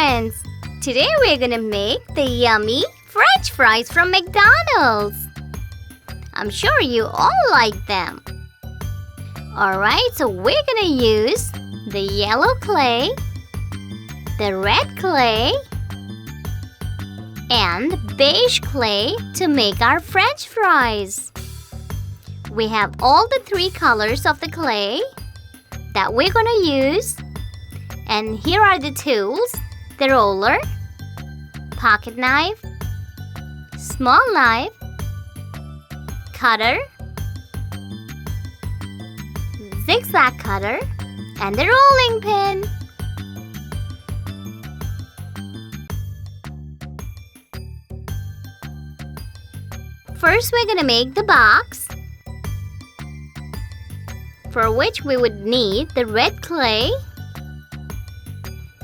friends! Today we're gonna make the yummy French fries from McDonald's. I'm sure you all like them. Alright, so we're gonna use the yellow clay, the red clay, and beige clay to make our French fries. We have all the three colors of the clay that we're gonna use. And here are the tools: the roller, pocket knife, small knife, cutter, zigzag cutter, and the rolling pin. First, we're gonna make the box, for which we would need the red clay.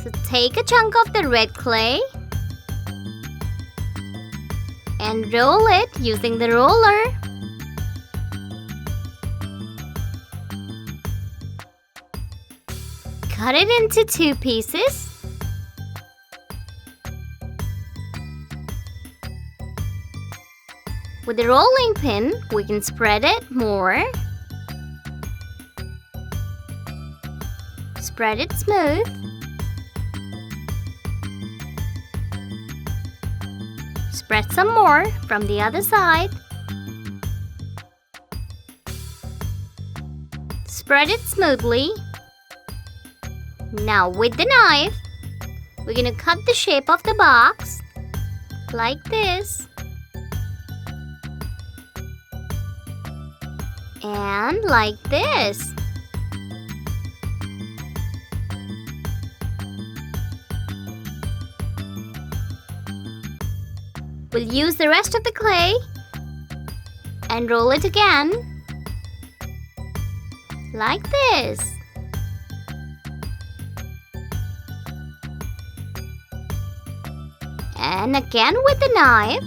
So take a chunk of the red clay and roll it using the roller. Cut it into 2 pieces. With the rolling pin, we can spread it more. Spread it smooth. Spread some more from the other side. Spread it smoothly. Now with the knife, we're gonna cut the shape of the box like this. And like this. We'll use the rest of the clay and roll it again like this. And again with the knife,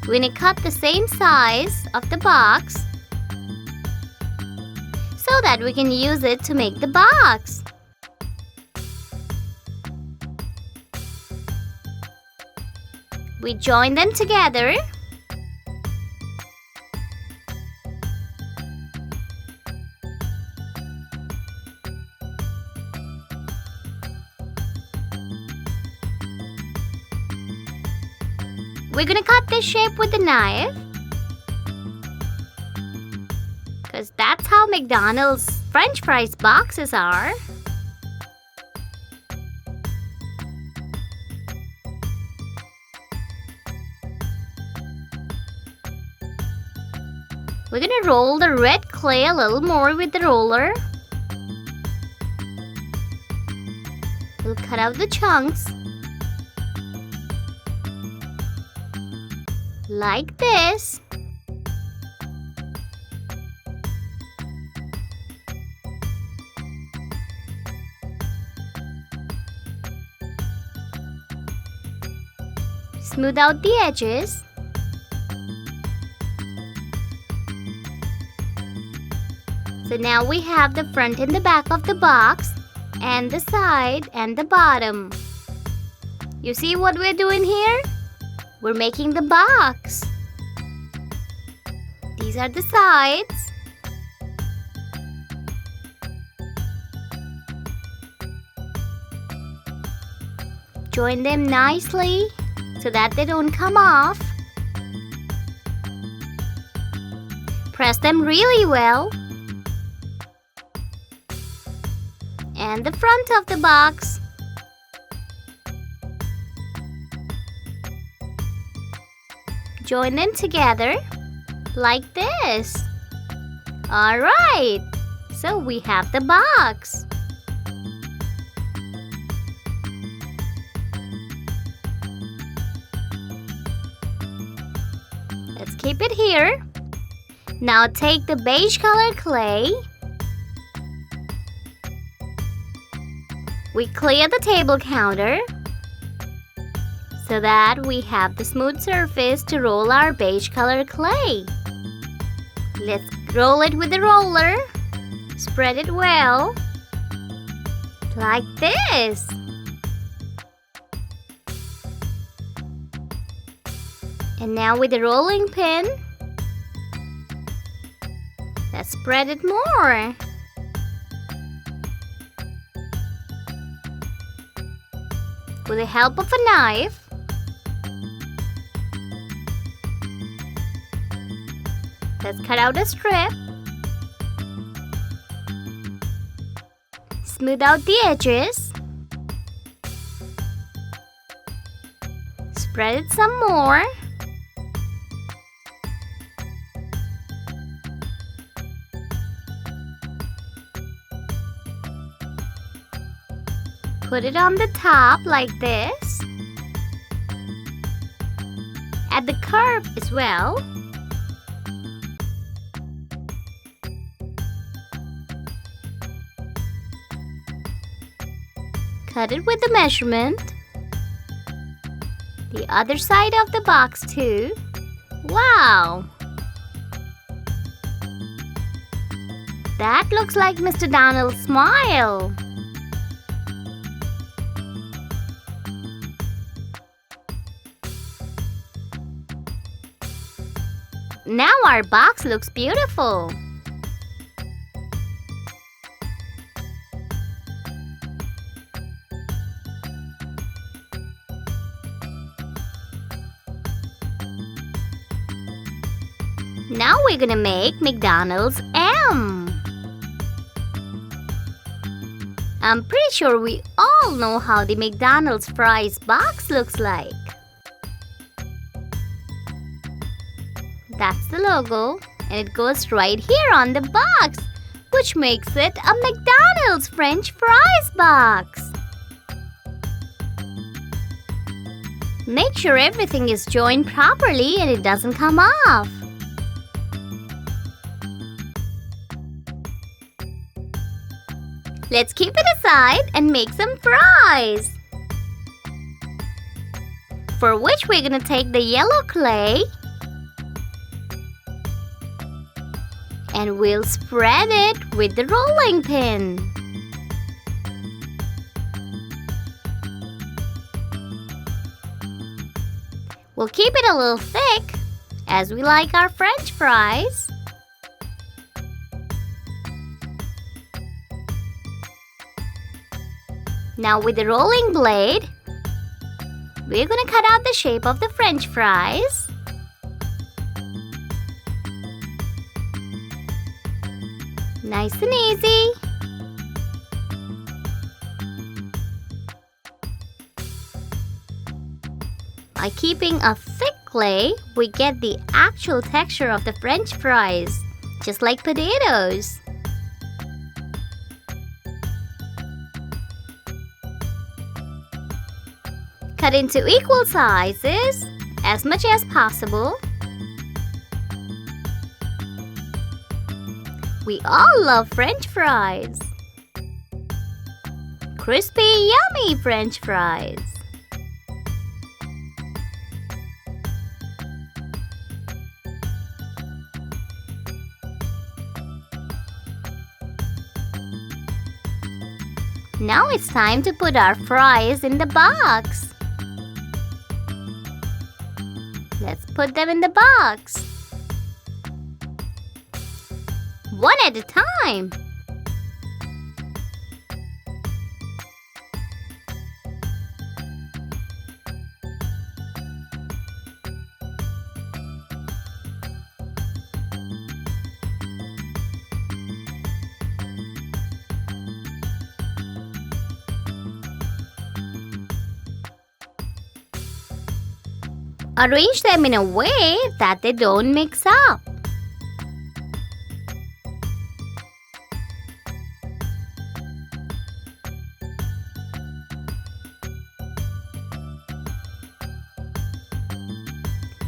we're going to cut the same size of the box so that we can use it to make the box. We join them together. We're gonna cut this shape with the knife, because that's how McDonald's French fries boxes are. We're gonna roll the red clay a little more with the roller. We'll cut out the chunks like this. Smooth out the edges. So now we have the front and the back of the box, and the side and the bottom. You see what we're doing here? We're making the box. These are the sides. Join them nicely so that they don't come off. Press them really well. And the front of the box. Join them together like this. Alright, so we have the box. Let's keep it here. Now take the beige color clay. We clear the table counter so that we have the smooth surface to roll our beige color clay. Let's roll it with the roller. Spread it well, like this. And now with the rolling pin, let's spread it more. With the help of a knife, let's cut out a strip. Smooth out the edges. Spread it some more. Put it on the top like this. At the curve as well. Cut it with the measurement. The other side of the box too. Wow! That looks like Mr. Donald's smile. Now our box looks beautiful. Now we're gonna make McDonald's M. I'm pretty sure we all know how the McDonald's fries box looks like. That's the logo, and it goes right here on the box, which makes it a McDonald's French fries box. Make sure everything is joined properly and it doesn't come off. Let's keep it aside and make some fries, for which we're going to take the yellow clay and we'll spread it with the rolling pin. We'll keep it a little thick as we like our French fries. Now with the rolling blade, we're going to cut out the shape of the French fries. Nice and easy. By keeping a thick clay, we get the actual texture of the French fries, just like potatoes. Cut into equal sizes, as much as possible. We all love French fries. Crispy, yummy French fries. Now it's time to put our fries in the box. Let's put them in the box. One at a time. Arrange them in a way that they don't mix up.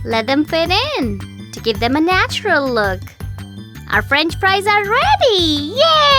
Let them fit in to give them a natural look. Our French fries are ready! Yay!